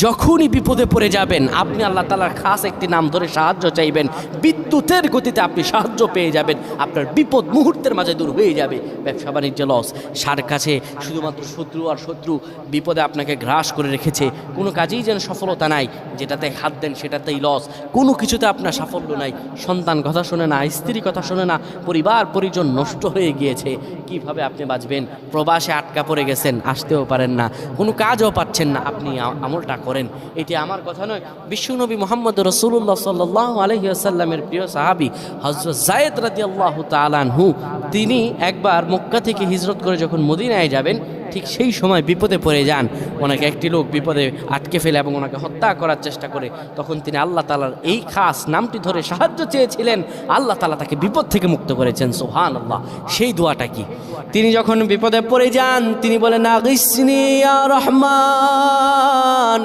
যখনই বিপদে পড়ে যাবেন আপনি আল্লাহ তাআলার খাস একটি নাম ধরে সাহায্য চাইবেন, বিদ্যুতের গতিতে আপনি সাহায্য পেয়ে যাবেন, আপনার বিপদ মুহূর্তের মাঝে দূর হয়ে যাবে। ব্যবসা বাণিজ্য লস, সার কাছে শুধুমাত্র শত্রু আর শত্রু বিপদে আপনাকে গ্রাস করে রেখেছে, কোনো কাজেই যেন সফলতা নাই, যেটাতে হাত দেন সেটাতেই লস, কোনো কিছুতে আপনার সাফল্য নাই, সন্তান কথা শোনে না, স্ত্রী কথা শোনে না, পরিবার পরিজন নষ্ট হয়ে গিয়েছে, কিভাবে আপনি বাঁচবেন? প্রবাসে আটকা পড়ে গেছেন, আসতেও পারেন না, কোনো কাজও পাচ্ছেন না, আপনি আমলটা করেন। এটি আমার কথা নয়, বিশ্বনবী মুহাম্মদ রাসূলুল্লাহ সাল্লাল্লাহু আলাইহি ওয়াসাল্লামের প্রিয় সাহাবী হযরত যায়েদ রাদিয়াল্লাহু তাআলা আনহু, তিনি একবার মক্কা থেকে হিজরত করে যখন মদিনায় যাবেন, ঠিক সেই সময় বিপদে পড়ে যান। ওনাকে একটি লোক বিপদে আটকে ফেলে এবং ওনাকে হত্যা করার চেষ্টা করে। তখন তিনি আল্লাহ তাআলার এই খাস নামটি ধরে সাহায্য চেয়েছিলেন, আল্লাহ তাআলা তাকে বিপদ থেকে মুক্ত করেছেন। সুবহানাল্লাহ। সেই দোয়াটা কি? তিনি যখন বিপদে পড়ে যান তিনি বলেন, আগিসনি ইয়া রহমান।